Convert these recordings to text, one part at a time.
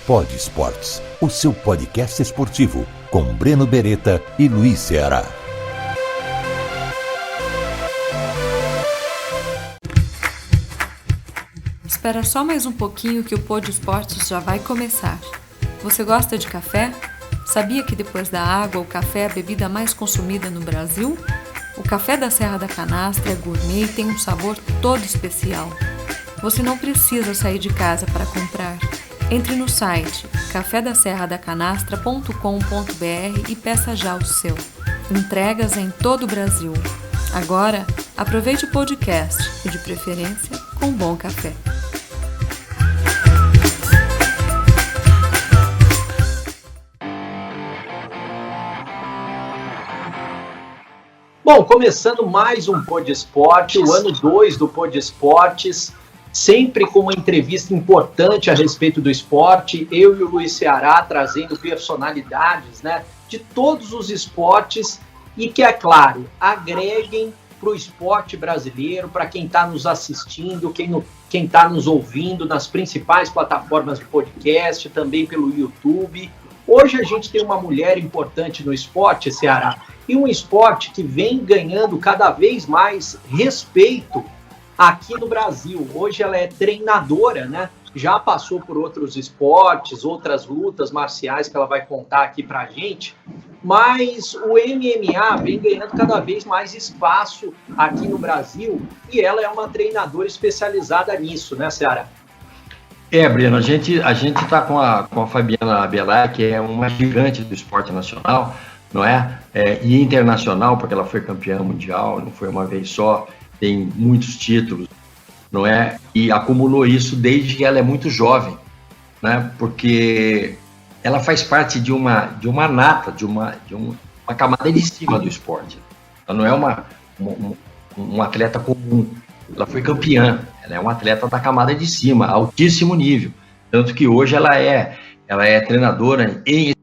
Pod Esportes, o seu podcast esportivo, com Breno Beretta e Luiz Ceará. Espera só mais um pouquinho que o Pod Esportes já vai começar. Você gosta de café? Sabia que depois da água, o café é a bebida mais consumida no Brasil? O café da Serra da Canastra é gourmet e tem um sabor todo especial. Você não precisa sair de casa para comprar. Entre no site cafedaserradacanastra.com.br e peça já o seu. Entregas em todo o Brasil. Agora, aproveite o podcast e, de preferência, com bom café. Bom, começando mais um Pod Esporte, o ano 2 do Pod Esportes, sempre com uma entrevista importante a respeito do esporte, eu e o Luiz Ceará trazendo personalidades, de todos os esportes e que, é claro, agreguem para o esporte brasileiro, para quem está nos assistindo, quem está nos ouvindo nas principais plataformas de podcast, também pelo YouTube. Hoje a gente tem uma mulher importante no esporte, Ceará, e um esporte que vem ganhando cada vez mais respeito aqui no Brasil. Hoje ela é treinadora, Já passou por outros esportes, outras lutas marciais que ela vai contar aqui pra gente, mas o MMA vem ganhando cada vez mais espaço aqui no Brasil e ela é uma treinadora especializada nisso, né, Ceará? Breno, a gente tá com a Fabiana Belay, que é uma gigante do esporte nacional, não é? E internacional, porque ela foi campeã mundial, não foi uma vez só, tem muitos títulos, não é? E acumulou isso desde que ela é muito jovem, né? Porque ela faz parte de uma nata, de uma camada de cima do esporte. Ela não é um atleta comum. Ela foi campeã, ela é uma atleta da camada de cima, altíssimo nível. Tanto que hoje ela é treinadora em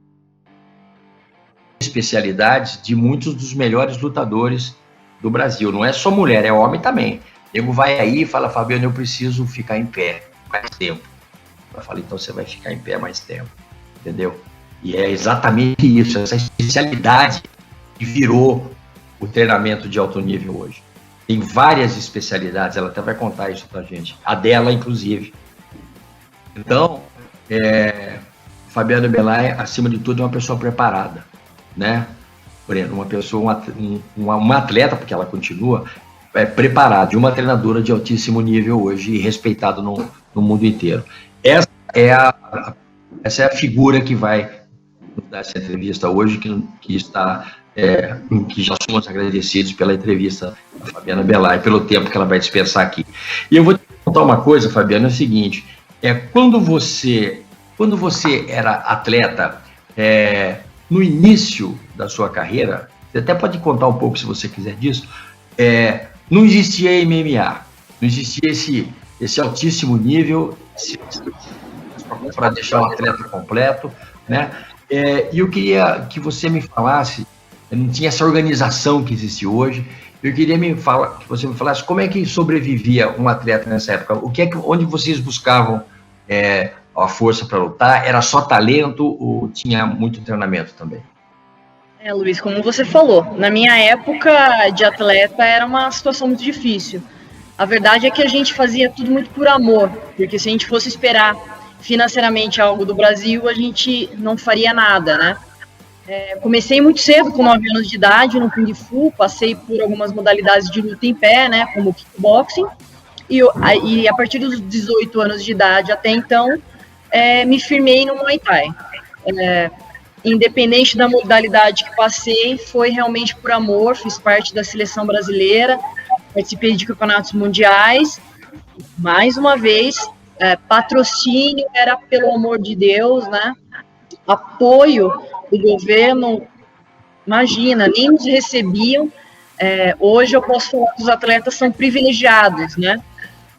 especialidades de muitos dos melhores lutadores do Brasil. Não é só mulher, é homem também. O nego vai aí e fala, Fabiano, eu preciso ficar em pé mais tempo. Eu falo, então você vai ficar em pé mais tempo, entendeu? E é exatamente isso, essa especialidade que virou o treinamento de alto nível hoje. Tem várias especialidades, ela até vai contar isso pra gente, a dela, inclusive. Então, Fabiana Belay, acima de tudo, é uma pessoa preparada, né? Uma pessoa, uma atleta, porque ela continua preparada, e uma treinadora de altíssimo nível hoje, e respeitada no mundo inteiro. Essa é a figura que vai nos dar essa entrevista hoje, que já somos agradecidos pela entrevista da Fabiana Belay, pelo tempo que ela vai dispensar aqui. E eu vou te contar uma coisa, Fabiana, é o seguinte, quando você era atleta, no início da sua carreira, você até pode contar um pouco se você quiser disso, não existia MMA, não existia esse altíssimo nível para deixar o atleta completo, né? E eu queria que você me falasse, não tinha essa organização que existe hoje, eu queria que você me falasse como é que sobrevivia um atleta nessa época, onde vocês buscavam a força para lutar, era só talento ou tinha muito treinamento também? Luiz, como você falou, na minha época de atleta era uma situação muito difícil. A verdade é que a gente fazia tudo muito por amor, porque se a gente fosse esperar financeiramente algo do Brasil, a gente não faria nada, né? Comecei muito cedo, com 9 anos de idade, no Kung Fu, passei por algumas modalidades de luta em pé, né, como kickboxing, e a partir dos 18 anos de idade até então, me firmei no Muay Thai. Independente da modalidade que passei, foi realmente por amor, fiz parte da seleção brasileira, participei de campeonatos mundiais, mais uma vez, patrocínio era pelo amor de Deus, né? Apoio do governo, imagina, nem nos recebiam. Hoje eu posso falar que os atletas são privilegiados, né?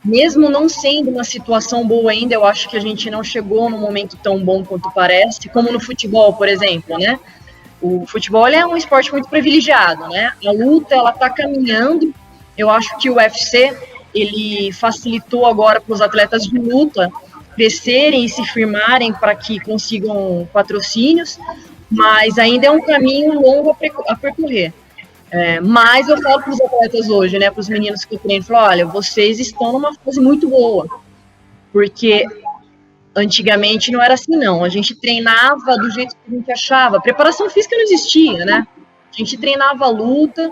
Mesmo não sendo uma situação boa ainda, eu acho que a gente não chegou num momento tão bom quanto parece, como no futebol, por exemplo, né? O futebol é um esporte muito privilegiado, né? A luta, ela tá caminhando. Eu acho que o UFC, ele facilitou agora para os atletas de luta crescerem e se firmarem para que consigam patrocínios, mas ainda é um caminho longo a percorrer. Mas eu falo para os atletas hoje, né, para os meninos que eu treino, falo, olha, vocês estão numa fase muito boa, porque antigamente não era assim, não. A gente treinava do jeito que a gente achava. Preparação física não existia, né? A gente treinava a luta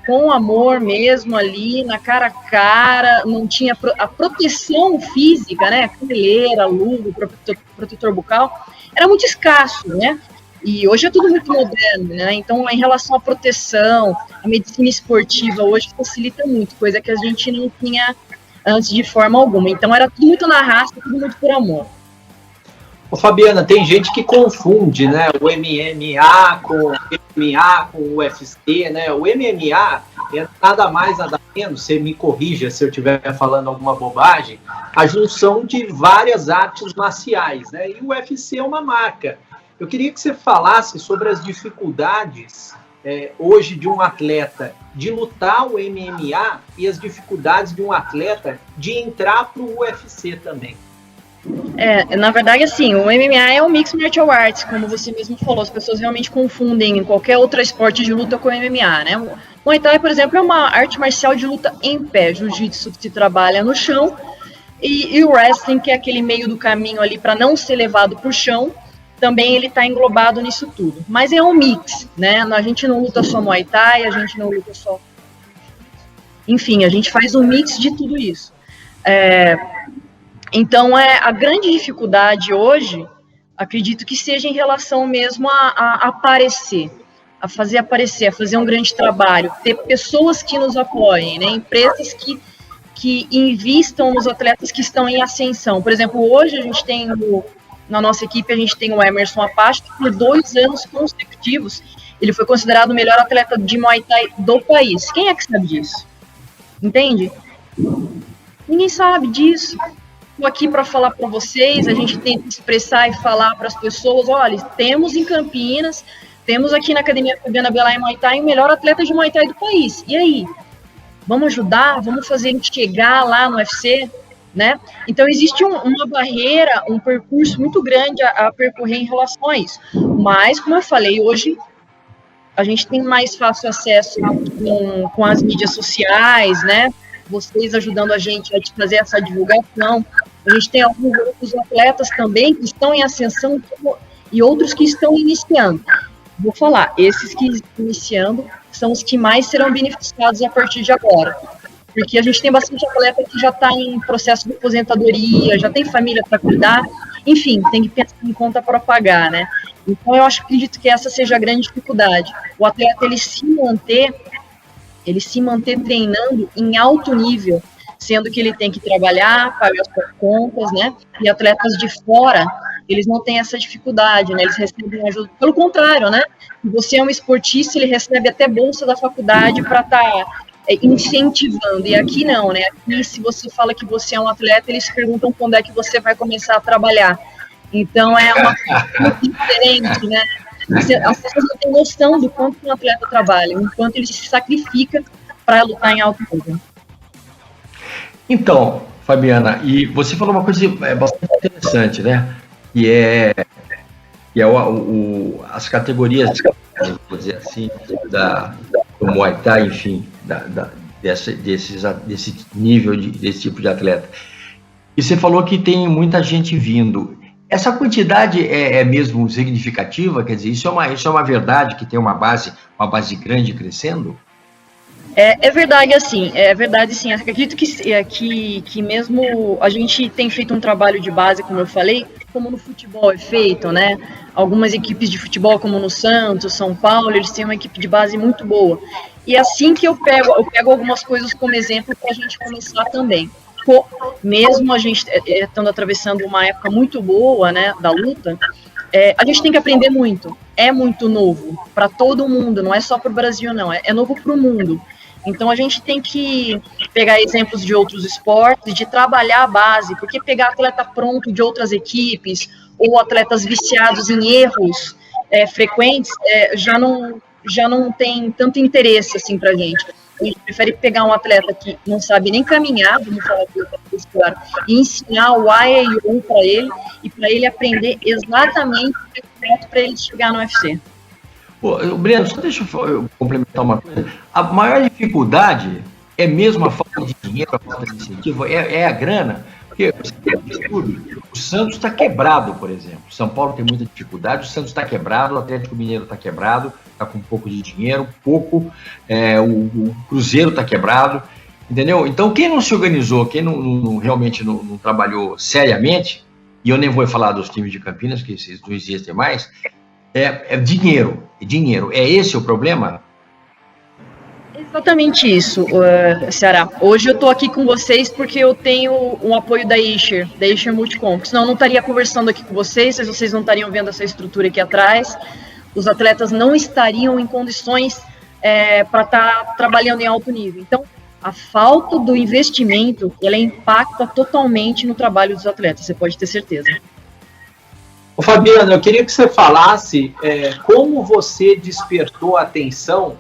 com amor mesmo ali, na cara a cara, não tinha a proteção física, né? Caneleira, luva, protetor bucal, era muito escasso, né? E hoje é tudo muito moderno, né? Então, em relação à proteção, a medicina esportiva hoje facilita muito, coisa que a gente não tinha antes de forma alguma. Então, era tudo muito na raça, tudo muito por amor. Ô, Fabiana, tem gente que confunde, né, o MMA com o UFC, né? O MMA é nada mais, nada menos, você me corrija se eu estiver falando alguma bobagem, a junção de várias artes marciais, né? E o UFC é uma marca. Eu queria que você falasse sobre as dificuldades hoje de um atleta de lutar o MMA e as dificuldades de um atleta de entrar para o UFC também. Na verdade, assim, o MMA é um Mixed Martial Arts, como você mesmo falou, as pessoas realmente confundem qualquer outro esporte de luta com o MMA, né? O Muay Thai, por exemplo, é uma arte marcial de luta em pé, Jiu-Jitsu que se trabalha no chão, e o Wrestling, que é aquele meio do caminho ali para não ser levado para o chão, também ele está englobado nisso tudo. Mas é um mix, né? A gente não luta só Muay Thai, a gente não luta só... Enfim, a gente faz um mix de tudo isso. Então, a grande dificuldade hoje, acredito que seja em relação mesmo a aparecer, a fazer aparecer, a fazer um grande trabalho, ter pessoas que nos apoiem, né? Empresas que invistam nos atletas que estão em ascensão. Por exemplo, hoje a gente tem na nossa equipe, a gente tem o Emerson Apache, que por 2 anos consecutivos, ele foi considerado o melhor atleta de Muay Thai do país. Quem é que sabe disso? Entende? Ninguém sabe disso. Estou aqui para falar para vocês, a gente tem que expressar e falar para as pessoas, olha, temos em Campinas, temos aqui na Academia Fabiana Belay Muay Thai o melhor atleta de Muay Thai do país. E aí? Vamos ajudar? Vamos fazer a gente chegar lá no UFC? Né? Então, existe uma barreira, um percurso muito grande a percorrer em relação a isso. Mas, como eu falei, hoje a gente tem mais fácil acesso com as mídias sociais, né? Vocês ajudando a gente a fazer essa divulgação. A gente tem alguns outros atletas também que estão em ascensão e outros que estão iniciando. Vou falar, esses que estão iniciando são os que mais serão beneficiados a partir de agora. Porque a gente tem bastante atleta que já está em processo de aposentadoria, já tem família para cuidar, enfim, tem que pensar em conta para pagar, né? Então, eu acredito que essa seja a grande dificuldade. O atleta, ele se manter treinando em alto nível, sendo que ele tem que trabalhar, pagar as suas contas, né? E atletas de fora, eles não têm essa dificuldade, né? Eles recebem ajuda. Pelo contrário, né? Se você é um esportista, ele recebe até bolsa da faculdade para estar incentivando, e aqui não, né? Aqui, se você fala que você é um atleta, eles perguntam quando é que você vai começar a trabalhar. Então, é uma coisa muito diferente, né? As pessoas não têm noção do quanto um atleta trabalha, o quanto ele se sacrifica para lutar em alto nível. Então, Fabiana, e você falou uma coisa bastante interessante, né? Que é as categorias, vou dizer assim, do Muay Thai, enfim, desse nível, desse tipo de atleta. E você falou que tem muita gente vindo. Essa quantidade é mesmo significativa? Quer dizer, isso é uma verdade, que tem uma base grande crescendo? É verdade, assim, sim. Acredito que mesmo a gente tem feito um trabalho de base, como eu falei, como no futebol é feito, né? Algumas equipes de futebol, como no Santos, São Paulo, eles têm uma equipe de base muito boa. E assim que eu pego algumas coisas como exemplo para a gente começar também. Mesmo a gente estando atravessando uma época muito boa, né, da luta, a gente tem que aprender muito. É muito novo para todo mundo, não é só para o Brasil, não. É novo para o mundo. Então, a gente tem que pegar exemplos de outros esportes, de trabalhar a base, porque pegar atleta pronto de outras equipes, ou atletas viciados em erros frequentes, já não tem tanto interesse assim, para a gente. A gente prefere pegar um atleta que não sabe nem caminhar, vamos falar aqui, e ensinar o A e o U para ele, e para ele aprender exatamente o que é para ele chegar no UFC. Pô, Breno, só deixa eu complementar uma coisa. A maior dificuldade é mesmo a falta de dinheiro, a falta de incentivo, é a grana. Porque o Santos está quebrado, por exemplo. São Paulo tem muita dificuldade, o Santos está quebrado, o Atlético Mineiro está quebrado, está com um pouco de dinheiro, o Cruzeiro está quebrado, entendeu? Então, quem não se organizou, quem realmente não trabalhou seriamente, e eu nem vou falar dos times de Campinas, que esses não existem mais, é dinheiro. É esse o problema? Exatamente isso, Ceará. Hoje eu estou aqui com vocês porque eu tenho um apoio da Isher Multicom. Senão eu não estaria conversando aqui com vocês não estariam vendo essa estrutura aqui atrás. Os atletas não estariam em condições para estar trabalhando em alto nível. Então, a falta do investimento, ela impacta totalmente no trabalho dos atletas, você pode ter certeza. Ô, Fabiano, eu queria que você falasse como você despertou a atenção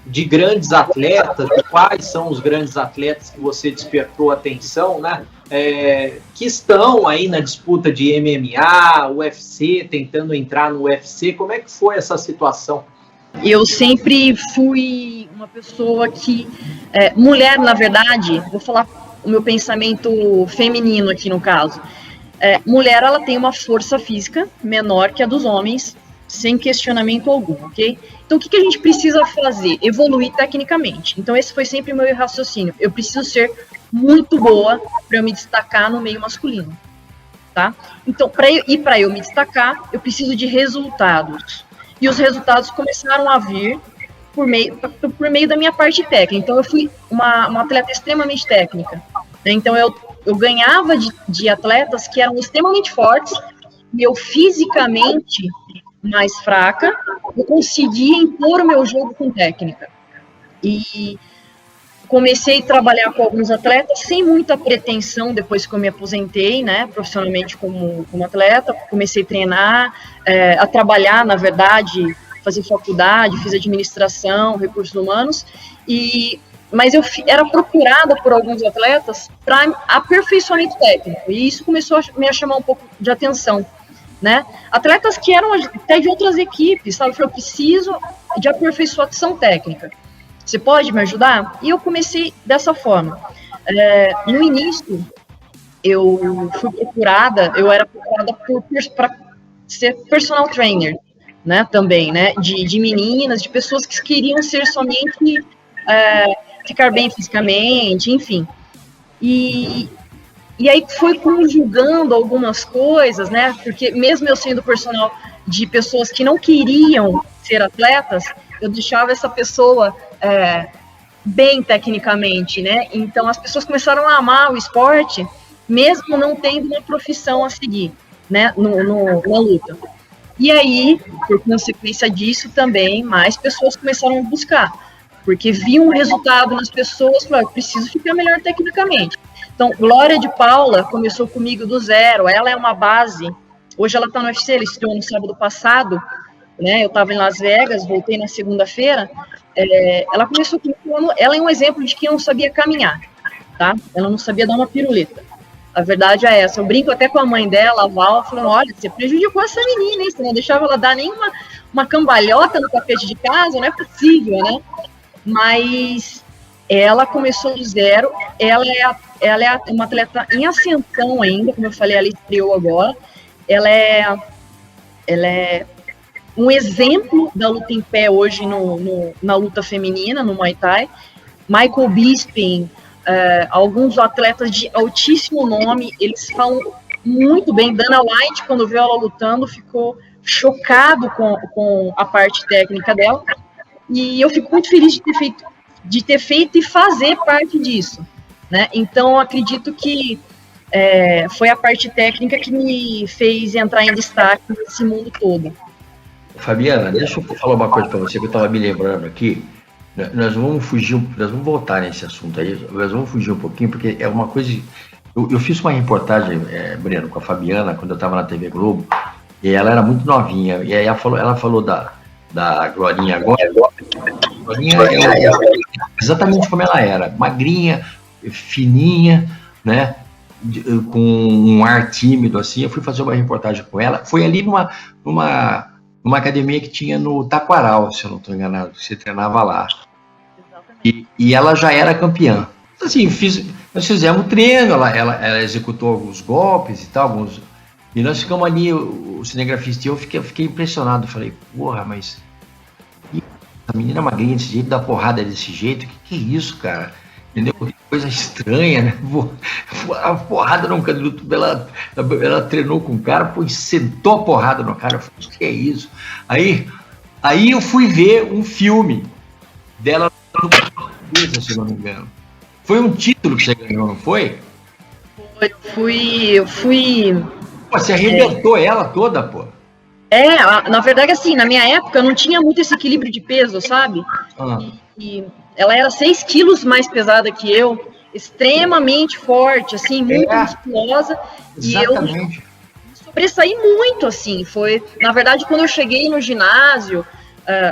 de grandes atletas, quais são os grandes atletas que você despertou a atenção, né? Que estão aí na disputa de MMA, UFC, tentando entrar no UFC. Como é que foi essa situação? Eu sempre fui uma pessoa que... mulher, na verdade, vou falar o meu pensamento feminino aqui no caso. Mulher, ela tem uma força física menor que a dos homens, sem questionamento algum, ok? Então, o que a gente precisa fazer? Evoluir tecnicamente. Então, esse foi sempre o meu raciocínio. Eu preciso ser muito boa para eu me destacar no meio masculino, tá? Então, para eu me destacar, eu preciso de resultados. E os resultados começaram a vir por meio da minha parte técnica. Então, eu fui uma atleta extremamente técnica. Então, eu ganhava de atletas que eram extremamente fortes e eu fisicamente mais fraca, eu conseguia impor o meu jogo com técnica. E comecei a trabalhar com alguns atletas sem muita pretensão depois que eu me aposentei, né, profissionalmente como atleta. Comecei a treinar, a trabalhar, na verdade, fazer faculdade, fiz administração, recursos humanos, mas eu era procurada por alguns atletas para aperfeiçoamento técnico, e isso começou a me chamar um pouco de atenção. Né? Atletas que eram até de outras equipes, sabe? Eu preciso de aperfeiçoação técnica. Você pode me ajudar? E eu comecei dessa forma. No início, eu era procurada para ser personal trainer, né? Também, né? De meninas, de pessoas que queriam ser somente ficar bem fisicamente, enfim. E aí foi conjugando algumas coisas, né? Porque mesmo eu sendo personal de pessoas que não queriam ser atletas, eu deixava essa pessoa bem tecnicamente, né? Então as pessoas começaram a amar o esporte, mesmo não tendo uma profissão a seguir, né? Na luta. E aí, por consequência disso também, mais pessoas começaram a buscar, porque viam um resultado nas pessoas, falaram, eu preciso ficar melhor tecnicamente. Então, Glória de Paula começou comigo do zero, ela é uma base, hoje ela está no UFC, ela estreou no sábado passado, né, eu estava em Las Vegas, voltei na segunda-feira, ela começou comigo, ela é um exemplo de quem não sabia caminhar, tá? Ela não sabia dar uma piruleta, a verdade é essa, eu brinco até com a mãe dela, a Val, falando, olha, você prejudicou essa menina, hein? Você não deixava ela dar nem uma cambalhota no tapete de casa, não é possível, né? Mas ela começou do zero, ela é uma atleta em ascensão ainda, como eu falei, ela estreou agora, ela é um exemplo da luta em pé hoje na luta feminina, no Muay Thai. Michael Bisping, alguns atletas de altíssimo nome, eles falam muito bem. Dana White, quando viu ela lutando, ficou chocado com a parte técnica dela, e eu fico muito feliz de ter feito e fazer parte disso, né? Então, acredito que foi a parte técnica que me fez entrar em destaque nesse mundo todo. Fabiana, deixa eu falar uma coisa para você que eu estava me lembrando aqui. Nós vamos voltar nesse assunto aí, nós vamos fugir um pouquinho, porque é uma coisa... Eu fiz uma reportagem, Breno, com a Fabiana, quando eu estava na TV Globo, e ela era muito novinha, e aí ela falou da Glorinha agora. Glorinha exatamente como ela era, magrinha, fininha, né, com um ar tímido, assim. Eu fui fazer uma reportagem com ela, foi ali numa academia que tinha no Taquaral, se eu não estou enganado, você treinava lá. E ela já era campeã. Assim, nós fizemos treino, ela executou alguns golpes e tal, e nós ficamos ali, o cinegrafista e eu fiquei impressionado. Falei, porra, mas a menina magrinha desse jeito, dá porrada desse jeito, que é isso, cara? Entendeu? Que coisa estranha, né? A porrada no canudo, ela treinou com o cara, pô, e sentou a porrada no cara. Eu falei, o que é isso? Aí eu fui ver um filme dela, se eu não me engano. Foi um título que você ganhou, não foi? Eu fui... Pô, você arrebentou ela toda, pô. Na verdade, assim, na minha época, eu não tinha muito esse equilíbrio de peso, sabe? E ela era 6 quilos mais pesada que eu, extremamente forte, assim, muito musculosa. Exatamente. E eu sobressaí muito, assim. Foi, na verdade, quando eu cheguei no ginásio,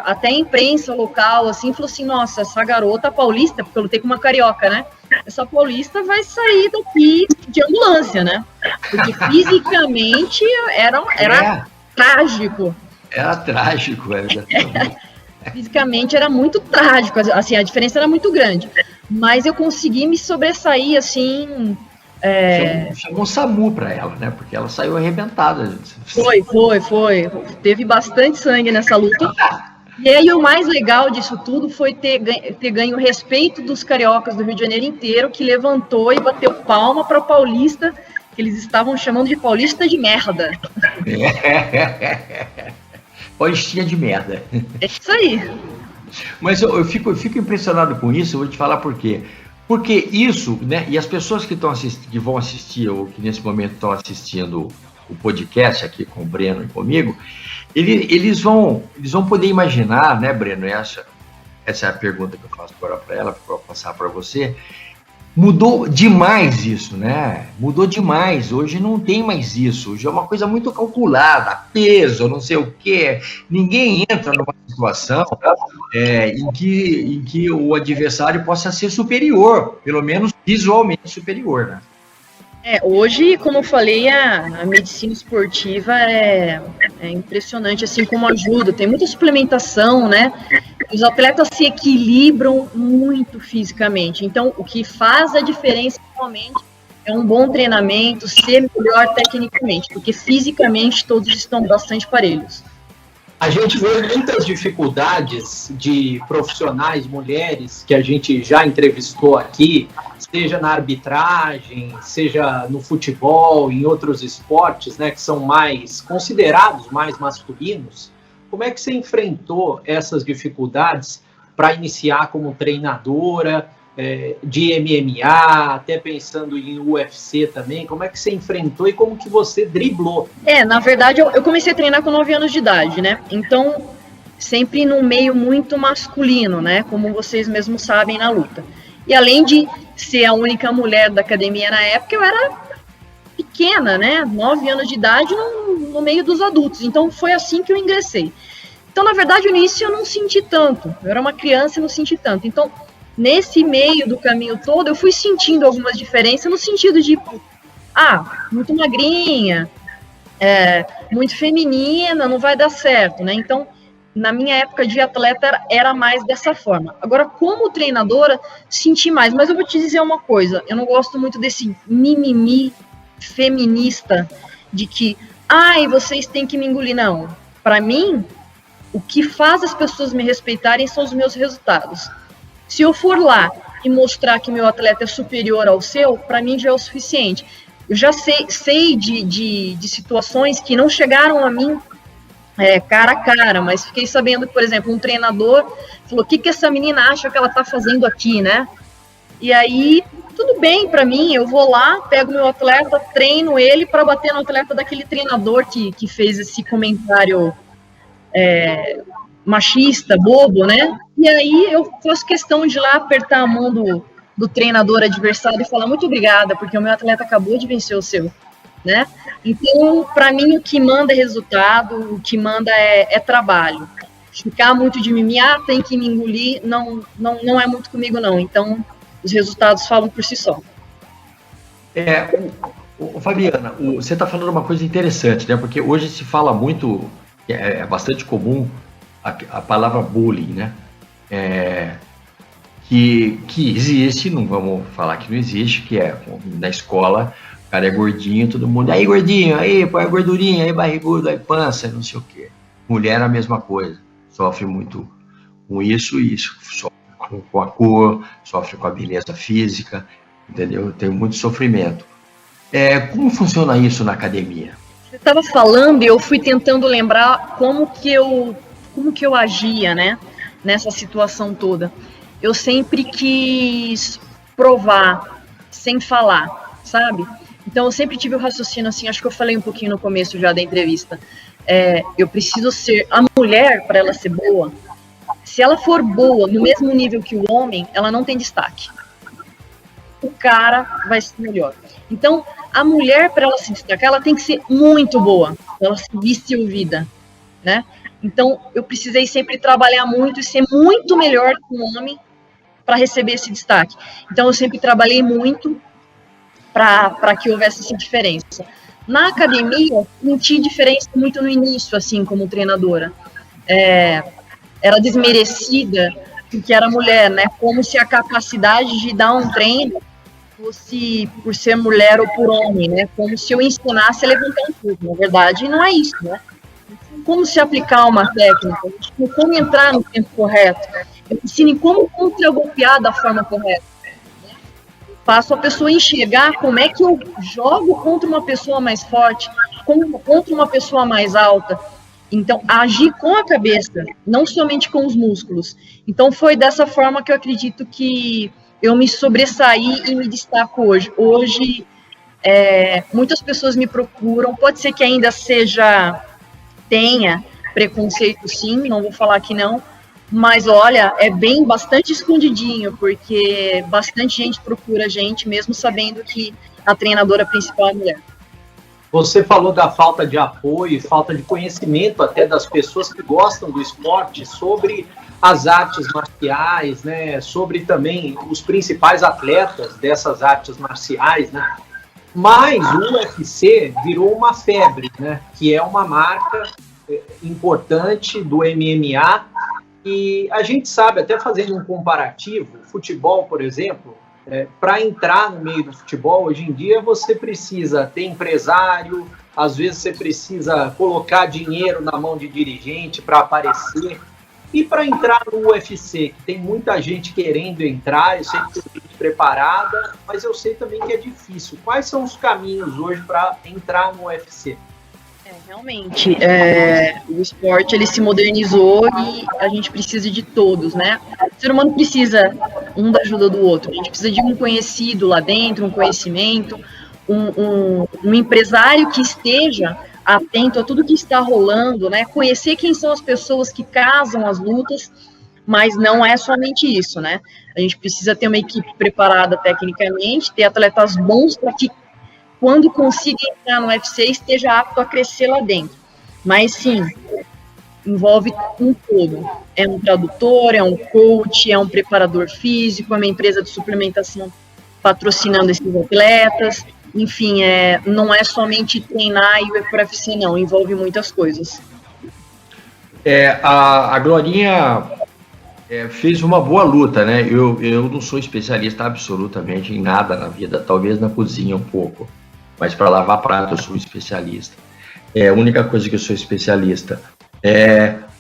até a imprensa local, assim, falou assim, nossa, essa garota paulista, porque eu lutei com uma carioca, né? Essa paulista vai sair daqui de ambulância, né? Porque fisicamente era trágico. Era trágico, Fisicamente era muito trágico, assim, a diferença era muito grande. Mas eu consegui me sobressair, assim... Chamou SAMU para ela, né? Porque ela saiu arrebentada. Foi. Teve bastante sangue nessa luta. E aí o mais legal disso tudo foi ter ganho o respeito dos cariocas do Rio de Janeiro inteiro, que levantou e bateu palma para o paulista, que eles estavam chamando de paulista de merda. Paulistinha de merda. É isso aí. Mas eu fico impressionado com isso, eu vou te falar por quê. Porque isso, né, e as pessoas que vão assistir, ou que nesse momento estão assistindo o podcast aqui com o Breno e comigo, eles vão poder imaginar, né, Breno, essa é a pergunta que eu faço agora para ela, para passar para você. Mudou demais isso, né? Mudou demais. Hoje não tem mais isso. Hoje é uma coisa muito calculada, peso, não sei o quê. Ninguém entra numa situação em que o adversário possa ser superior, pelo menos visualmente superior, né? Hoje, como eu falei, a medicina esportiva é impressionante, assim como ajuda. Tem muita suplementação, né? Os atletas se equilibram muito fisicamente. Então, o que faz a diferença realmente é um bom treinamento, ser melhor tecnicamente, porque fisicamente todos estão bastante parelhos. A gente vê muitas dificuldades de profissionais mulheres que a gente já entrevistou aqui, seja na arbitragem, seja no futebol, em outros esportes, né, que são mais considerados mais masculinos. Como é que você enfrentou essas dificuldades para iniciar como treinadora de MMA, até pensando em UFC também? Como é que você enfrentou e como que você driblou? Na verdade, eu comecei a treinar com 9 anos de idade, né? Então, sempre num meio muito masculino, né? Como vocês mesmos sabem na luta. E além de ser a única mulher da academia na época, eu era pequena, né? 9 anos de idade no meio dos adultos. Então, foi assim que eu ingressei. Então, na verdade, no início eu não senti tanto. Eu era uma criança e não senti tanto. Então, nesse meio do caminho todo, eu fui sentindo algumas diferenças no sentido de, muito magrinha, muito feminina, não vai dar certo, né? Então, na minha época de atleta, era mais dessa forma. Agora, como treinadora, senti mais. Mas eu vou te dizer uma coisa, eu não gosto muito desse mimimi feminista de que, vocês têm que me engolir. Não. Para mim, o que faz as pessoas me respeitarem são os meus resultados. Se eu for lá e mostrar que meu atleta é superior ao seu, para mim já é o suficiente. Eu já sei de situações que não chegaram a mim cara a cara, mas fiquei sabendo que, por exemplo, um treinador falou, o que essa menina acha que ela está fazendo aqui, né? E aí, tudo bem para mim, eu vou lá, pego meu atleta, treino ele para bater no atleta daquele treinador que fez esse comentário machista, bobo, né? E aí eu faço questão de ir lá apertar a mão do treinador adversário e falar muito obrigada, porque o meu atleta acabou de vencer o seu, né? Então, para mim, o que manda é resultado, o que manda é trabalho. ficar muito de mimimi, tem que me engolir, não é muito comigo, não. Então, os resultados falam por si só. Fabiana, você está falando uma coisa interessante, né? Porque hoje se fala muito, é bastante comum a palavra bullying, né? Que existe, não vamos falar que não existe, que é na escola, o cara é gordinho, todo mundo, aí gordinho, aí põe a gordurinha, aí barrigudo, aí pança, não sei o quê. Mulher é a mesma coisa, sofre muito com isso, sofre com a cor, sofre com a beleza física, entendeu? Tem muito sofrimento. Como funciona isso na academia? Você estava falando e eu fui tentando lembrar como que eu agia, né, nessa situação toda. Eu sempre quis provar, sem falar, sabe? Então eu sempre tive o raciocínio assim, acho que eu falei um pouquinho no começo já da entrevista. Eu preciso ser a mulher para ela ser boa. Se ela for boa no mesmo nível que o homem, ela não tem destaque. O cara vai ser melhor. Então, a mulher, para ela se destacar, ela tem que ser muito boa, para ela se vestir ouvida, né? Então, eu precisei sempre trabalhar muito e ser muito melhor que um homem para receber esse destaque. Então, eu sempre trabalhei muito para que houvesse essa diferença. Na academia, senti diferença muito no início, assim, como treinadora. Era desmerecida porque era mulher, né? Como se a capacidade de dar um treino fosse por ser mulher ou por homem, né? Como se eu ensinasse a levantar um pouco. Na verdade, não é isso, né? Como se aplicar uma técnica, como entrar no tempo correto. Eu ensino em como contra-golpear da forma correta. Faço a pessoa enxergar como é que eu jogo contra uma pessoa mais forte, contra uma pessoa mais alta. Então, agir com a cabeça, não somente com os músculos. Então, foi dessa forma que eu acredito que eu me sobressaí e me destaco hoje. Hoje, muitas pessoas me procuram, pode ser que ainda tenha preconceito sim, não vou falar que não, mas olha, bastante escondidinho, porque bastante gente procura a gente, mesmo sabendo que a treinadora principal é mulher. Você falou da falta de apoio, falta de conhecimento até das pessoas que gostam do esporte sobre as artes marciais, né? Sobre também os principais atletas dessas artes marciais, né? Mas o UFC virou uma febre, né? Que é uma marca importante do MMA e a gente sabe, até fazendo um comparativo, futebol, por exemplo, para entrar no meio do futebol, hoje em dia você precisa ter empresário, às vezes você precisa colocar dinheiro na mão de dirigente para aparecer. E para entrar no UFC, que tem muita gente querendo entrar, eu sei que tem gente preparada, mas eu sei também que é difícil. Quais são os caminhos hoje para entrar no UFC? Realmente, o esporte ele se modernizou e a gente precisa de todos, né? O ser humano precisa da ajuda do outro. A gente precisa de um conhecido lá dentro, um conhecimento, um empresário que esteja atento a tudo que está rolando, né? Conhecer quem são as pessoas que casam as lutas, mas não é somente isso, né? A gente precisa ter uma equipe preparada tecnicamente, ter atletas bons para que quando consiga entrar no UFC, esteja apto a crescer lá dentro. Mas, sim, envolve um todo. É um tradutor, é um coach, é um preparador físico, é uma empresa de suplementação patrocinando esses atletas. Enfim, não é somente treinar e o UFC, não. Envolve muitas coisas. A Glorinha fez uma boa luta, né? Eu não sou especialista absolutamente em nada na vida, talvez na cozinha um pouco. Mas para lavar prato eu sou especialista. É a única coisa que eu sou especialista.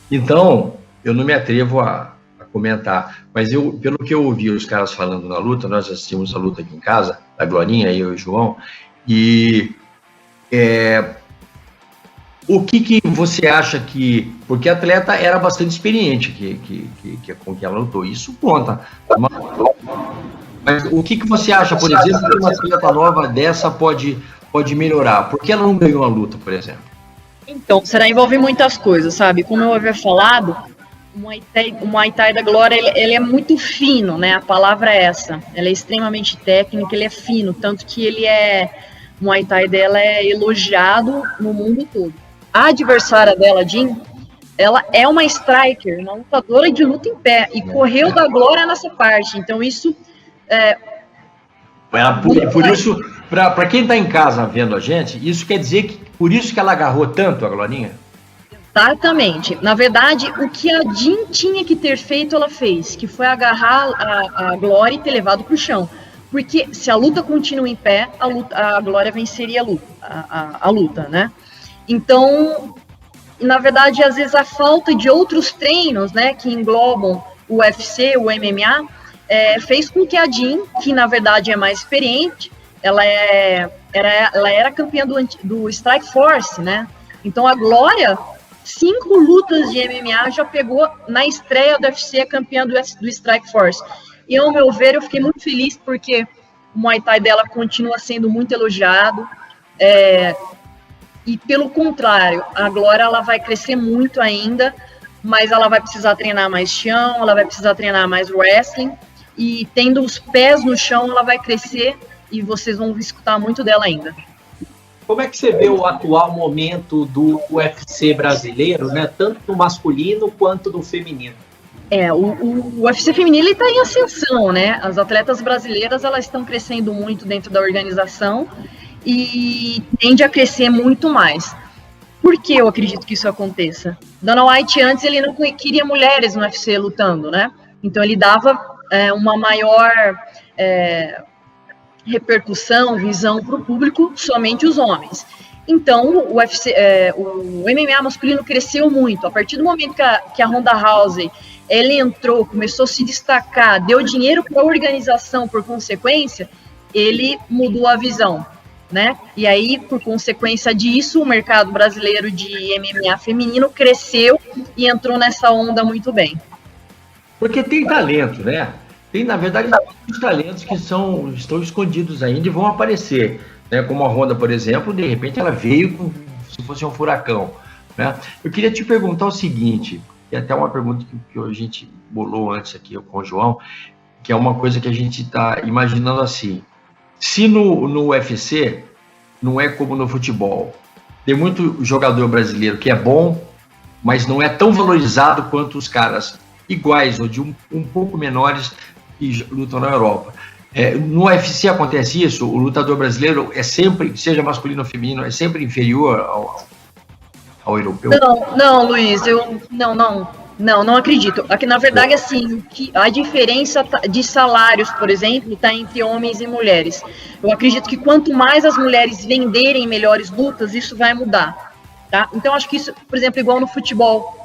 Então, eu não me atrevo a comentar. Mas pelo que eu ouvi os caras falando na luta, nós assistimos a luta aqui em casa, a Glorinha, eu e o João, e o que você acha que... Porque a atleta era bastante experiente com que ela lutou, isso conta. Mas o que você acha, por exemplo, que uma atleta nova dessa pode melhorar? Por que ela não ganhou a luta, por exemplo? Então, será envolve muitas coisas, sabe? Como eu havia falado, o Muay Thai da Glória, ele é muito fino, né? A palavra é essa. Ela é extremamente técnica, ele é fino, tanto que o Muay Thai dela é elogiado no mundo todo. A adversária dela, Jean, ela é uma striker, uma lutadora de luta em pé, e correu da glória nessa parte. Então, isso... Por isso, para quem está em casa vendo a gente, isso quer dizer que por isso que ela agarrou tanto a Glorinha? Exatamente. Na verdade, o que a Jean tinha que ter feito, ela fez, que foi agarrar a Glória e ter levado para o chão. Porque se a luta continua em pé, a Glória venceria a luta, né? Então, na verdade, às vezes a falta de outros treinos, né, que englobam o UFC, o MMA, fez com que a Jean, que na verdade é mais experiente, ela era campeã do Strike Force, né? Então a Glória, 5 lutas de MMA já pegou na estreia do UFC, campeã do Strike Force. E ao meu ver, eu fiquei muito feliz porque o Muay Thai dela continua sendo muito elogiado. E pelo contrário, a Glória ela vai crescer muito ainda, mas ela vai precisar treinar mais chão, ela vai precisar treinar mais wrestling, e tendo os pés no chão, ela vai crescer e vocês vão escutar muito dela ainda. Como é que você vê o atual momento do UFC brasileiro, né? Tanto do masculino quanto do feminino? O UFC feminino está em ascensão, né? As atletas brasileiras elas estão crescendo muito dentro da organização e tende a crescer muito mais. Por que eu acredito que isso aconteça? Dana White antes ele não queria mulheres no UFC lutando, né? Então ele dava uma maior repercussão, visão para o público, somente os homens. Então o MMA masculino cresceu muito. A partir do momento que a Ronda Rousey ele entrou, começou a se destacar, deu dinheiro para a organização por consequência, ele mudou a visão, né? E aí, por consequência disso, o mercado brasileiro de MMA feminino cresceu e entrou nessa onda muito bem. Porque tem talento, né? Tem, na verdade, muitos talentos que estão escondidos ainda e vão aparecer, né? Como a Ronda, por exemplo, de repente ela veio como se fosse um furacão, né? Eu queria te perguntar o seguinte, e até uma pergunta que a gente bolou antes aqui com o João, que é uma coisa que a gente está imaginando assim. Se no UFC não é como no futebol, tem muito jogador brasileiro que é bom, mas não é tão valorizado quanto os caras iguais ou de um pouco menores que lutam na Europa. No UFC acontece isso? O lutador brasileiro é sempre, seja masculino ou feminino, é sempre inferior ao europeu? Não, Luiz, eu não acredito. Aqui, na verdade, assim, que a diferença de salários, por exemplo, está entre homens e mulheres. Eu acredito que quanto mais as mulheres venderem melhores lutas, isso vai mudar, tá? Então, acho que isso, por exemplo, igual no futebol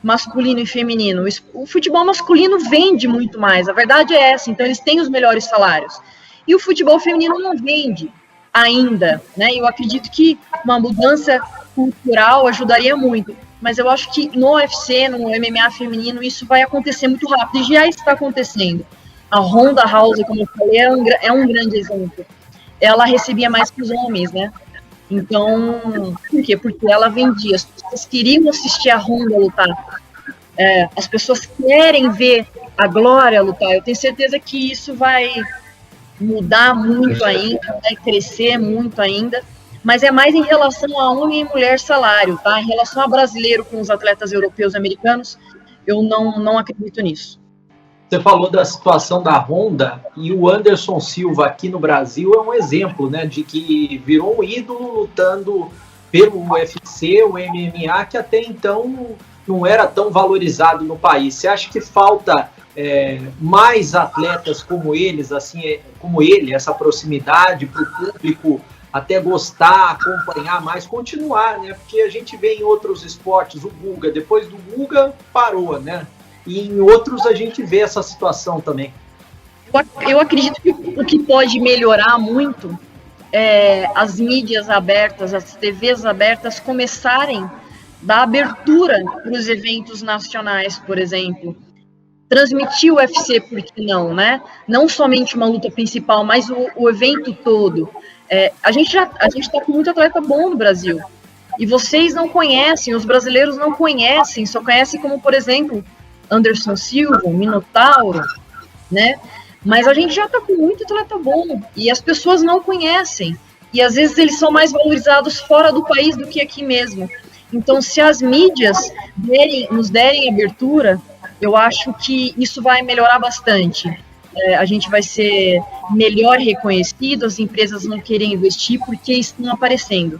masculino e feminino. O futebol masculino vende muito mais, a verdade é essa, então eles têm os melhores salários. E o futebol feminino não vende ainda, né? Eu acredito que uma mudança cultural ajudaria muito. Mas eu acho que no UFC, no MMA feminino, isso vai acontecer muito rápido, e já está acontecendo. A Ronda Rousey, como eu falei, é um grande exemplo. Ela recebia mais que os homens, né? Então, por quê? Porque ela vendia, as pessoas queriam assistir a Ronda lutar. As pessoas querem ver a Glória lutar. Eu tenho certeza que isso vai mudar muito ainda, vai crescer muito ainda. Mas é mais em relação a homem e mulher salário, tá? Em relação a brasileiro com os atletas europeus e americanos, eu não acredito nisso. Você falou da situação da Ronda, e o Anderson Silva aqui no Brasil é um exemplo, né, de que virou um ídolo lutando pelo UFC, o MMA, que até então não era tão valorizado no país. Você acha que falta mais atletas como eles, assim, como ele, essa proximidade para o público até gostar, acompanhar mais, continuar, né? Porque a gente vê em outros esportes, o Guga, depois do Guga parou, né? E em outros a gente vê essa situação também. Eu acredito que o que pode melhorar muito as mídias abertas, as TVs abertas começarem a dar abertura para os eventos nacionais, por exemplo. Transmitir o UFC, por que não, né? Não somente uma luta principal, mas o evento todo. A gente está com muito atleta bom no Brasil. E vocês não conhecem, os brasileiros não conhecem, só conhecem como, por exemplo, Anderson Silva, Minotauro, né? Mas a gente já está com muito atleta bom e as pessoas não conhecem. E às vezes eles são mais valorizados fora do país do que aqui mesmo. Então, se as mídias nos derem abertura, eu acho que isso vai melhorar bastante. A gente vai ser melhor reconhecido, as empresas vão querer investir porque estão aparecendo.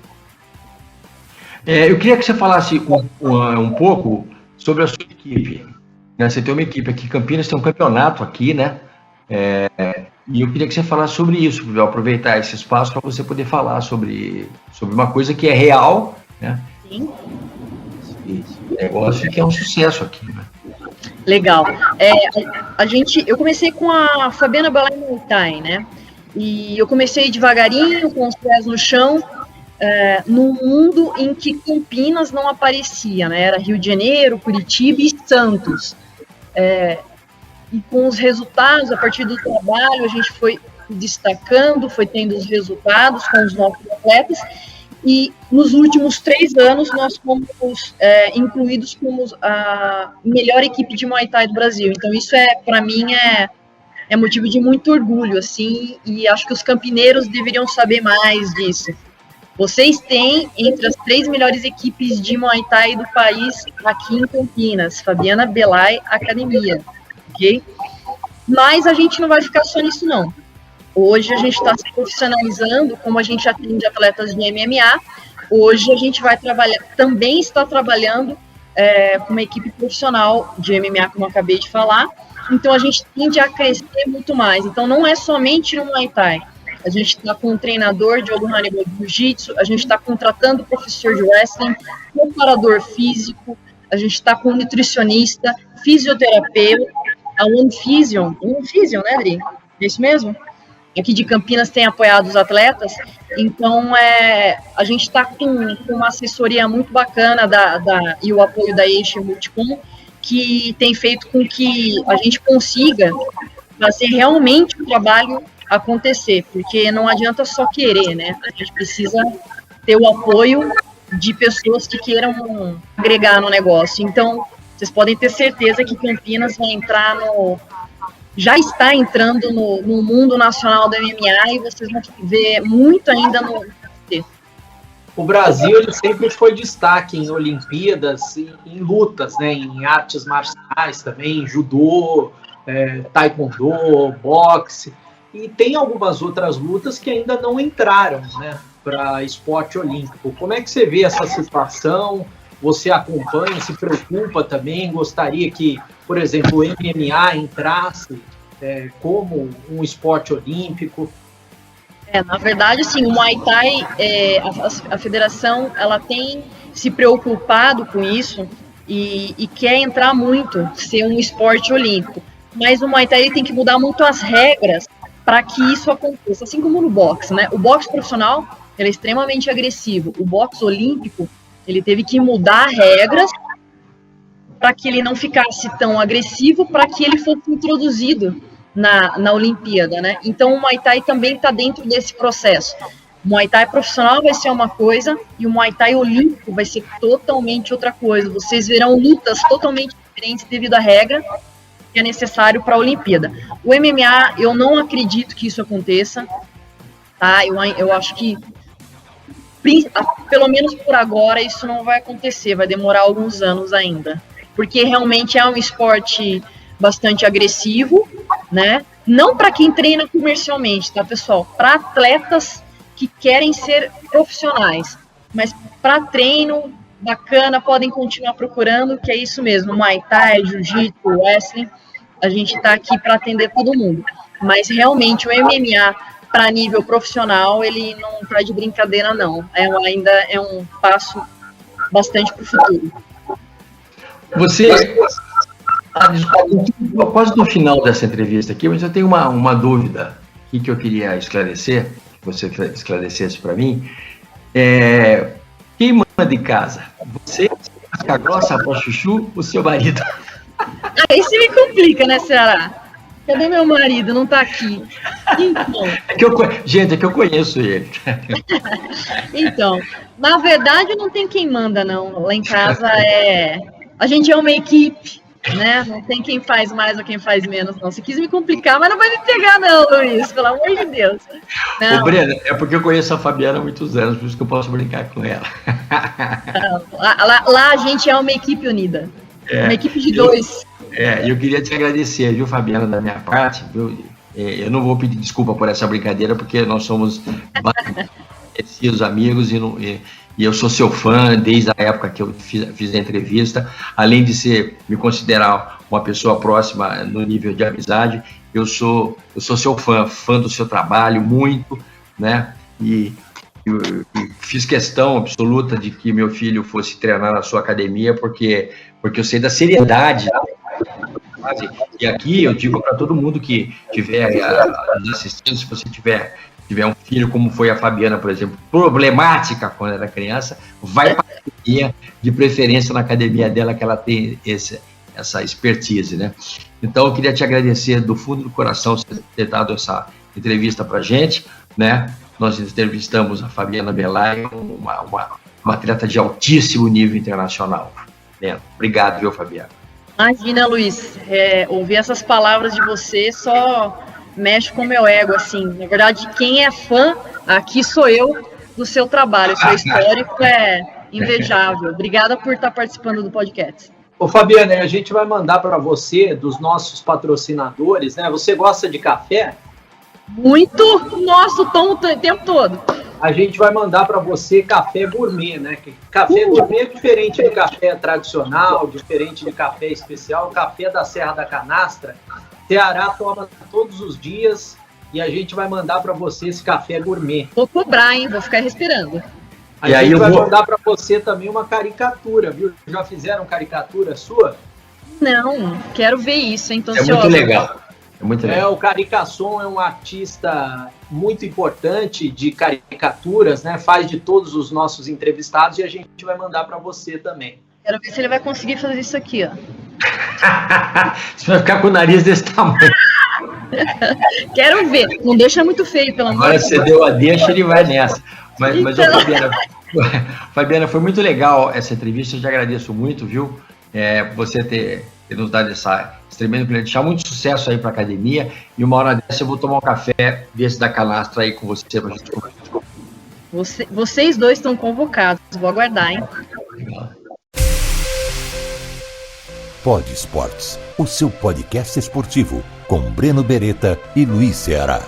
Eu queria que você falasse um pouco sobre a sua equipe. Né? Você tem uma equipe aqui, Campinas tem um campeonato aqui, né? E eu queria que você falasse sobre isso, aproveitar esse espaço para você poder falar sobre uma coisa que é real, né? Sim. Esse negócio que é um sucesso aqui, né? Legal. Eu comecei com a Fabiana Belay Muay Thai, né? E eu comecei devagarinho, com os pés no chão, num mundo em que Campinas não aparecia, né? Era Rio de Janeiro, Curitiba e Santos. E com os resultados, a partir do trabalho, a gente foi destacando, foi tendo os resultados com os nossos atletas, e nos últimos 3 anos nós fomos incluídos como a melhor equipe de Muay Thai do Brasil. Então isso para mim é motivo de muito orgulho, assim, e acho que os campineiros deveriam saber mais disso. Vocês têm entre as 3 melhores equipes de Muay Thai do país aqui em Campinas, Fabiana Belay Academia. Okay? Mas a gente não vai ficar só nisso, não. Hoje a gente está se profissionalizando, como a gente atende atletas de MMA, hoje a gente também está trabalhando com uma equipe profissional de MMA, como eu acabei de falar, então a gente tende a crescer muito mais. Então não é somente no Muay Thai, a gente está com um treinador de Diogo Hannibal de Jiu-Jitsu, a gente está contratando professor de wrestling, preparador físico, a gente está com nutricionista, fisioterapeuta, a OneFision, né, Adri? É isso mesmo? Aqui de Campinas tem apoiado os atletas, então a gente está com uma assessoria muito bacana e o apoio da Eixo Multicom, que tem feito com que a gente consiga fazer realmente o trabalho acontecer, porque não adianta só querer, né? A gente precisa ter o apoio de pessoas que queiram agregar no negócio. Então, vocês podem ter certeza que Campinas vai entrar já está entrando no mundo nacional do MMA e vocês vão ver muito ainda no UFC. O Brasil ele sempre foi destaque em Olimpíadas, em lutas, né, em artes marciais também, judô, taekwondo, boxe, e tem algumas outras lutas que ainda não entraram, né, para esporte olímpico. Como é que você vê essa situação? Você acompanha, se preocupa também? Gostaria que, por exemplo, o MMA entrasse como um esporte olímpico? Na verdade, sim, o Muay Thai, a federação, ela tem se preocupado com isso e quer entrar muito, ser um esporte olímpico. Mas o Muay Thai ele tem que mudar muito as regras para que isso aconteça, assim como no boxe, né? O boxe profissional ele é extremamente agressivo. O boxe olímpico ele teve que mudar regras para que ele não ficasse tão agressivo, para que ele fosse introduzido na Olimpíada, né? Então o Muay Thai também está dentro desse processo. O Muay Thai profissional vai ser uma coisa e o Muay Thai olímpico vai ser totalmente outra coisa. Vocês verão lutas totalmente diferentes devido à regra que é necessário para a Olimpíada. O MMA, eu não acredito que isso aconteça, tá? Eu acho que pelo menos por agora isso não vai acontecer, vai demorar alguns anos ainda, porque realmente é um esporte bastante agressivo, né? Não para quem treina comercialmente, tá, pessoal? Para atletas que querem ser profissionais, mas para treino bacana, podem continuar procurando, que é isso mesmo, Muay Thai, Jiu-Jitsu, Wrestling, a gente está aqui para atender todo mundo, mas realmente o MMA para nível profissional, ele não está de brincadeira, não. Ainda é um passo bastante para o futuro. Você, quase no final dessa entrevista aqui, mas eu tenho uma dúvida aqui que eu queria esclarecer, que você esclarecesse para mim. Quem manda de casa? Você, a grossa, após chuchu, ou seu marido? Aí se me complica, né, Ceará? Cadê meu marido? Não tá aqui. Então. Gente, é que eu conheço ele. Então, na verdade, não tem quem manda, não. Lá em casa a gente é uma equipe, né? Não tem quem faz mais ou quem faz menos, não. Você quis me complicar, mas não vai me pegar, não, Luiz, pelo amor de Deus. Ô, Breno, é porque eu conheço a Fabiana há muitos anos, por isso que eu posso brincar com ela. Lá a gente é uma equipe unida. Uma equipe de dois. Eu queria te agradecer, viu, Fabiana, da minha parte, viu? Eu não vou pedir desculpa por essa brincadeira, porque nós somos conhecidos amigos e eu sou seu fã desde a época que eu fiz a entrevista. Além de me considerar uma pessoa próxima no nível de amizade, eu sou seu fã do seu trabalho, muito, né? E fiz questão absoluta de que meu filho fosse treinar na sua academia, porque eu sei da seriedade. E aqui eu digo para todo mundo que estiver nos assistindo, se você tiver um filho, como foi a Fabiana, por exemplo, problemática quando era criança, vai para a academia, de preferência na academia dela, que ela tem essa expertise, né? Então, eu queria te agradecer do fundo do coração por ter dado essa entrevista para a gente, né? Nós entrevistamos a Fabiana Belay, uma atleta de altíssimo nível internacional. Né? Obrigado, viu, Fabiana? Imagina, Luiz, ouvir essas palavras de você só mexe com o meu ego, assim. Na verdade, quem é fã aqui sou eu do seu trabalho. O seu histórico é invejável. Obrigada por estar participando do podcast. Ô, Fabiana, a gente vai mandar para você, dos nossos patrocinadores, né? Você gosta de café? Muito! Nossa, tomo o tempo todo. A gente vai mandar para você café gourmet, né? Café gourmet é diferente do café tradicional, diferente de café especial. O café da Serra da Canastra, Ceará toma todos os dias e a gente vai mandar para você esse café gourmet. Vou cobrar, hein? Vou ficar respirando. A gente vai mandar para você também uma caricatura, viu? Já fizeram caricatura sua? Não, quero ver isso, hein? Tô ansiosa. É muito legal. É muito legal. O Caricasson é um artista muito importante de caricaturas, né? Faz de todos os nossos entrevistados e a gente vai mandar para você também. Quero ver se ele vai conseguir fazer isso aqui, ó. Você vai ficar com o nariz desse tamanho. Quero ver. Não deixa muito feio, pelo amor de Deus. Agora você deu a deixa, ele vai nessa. Mas Fabiana, foi muito legal essa entrevista. Eu te agradeço muito, viu? Você ter nos dado esse tremendo cliente. Muito sucesso aí para a academia. E uma hora dessa eu vou tomar um café desse da Canastra aí com você pra gente conversar. Vocês dois estão convocados. Vou aguardar, hein? Pod Esportes, o seu podcast esportivo, com Breno Beretta e Luiz Ceará.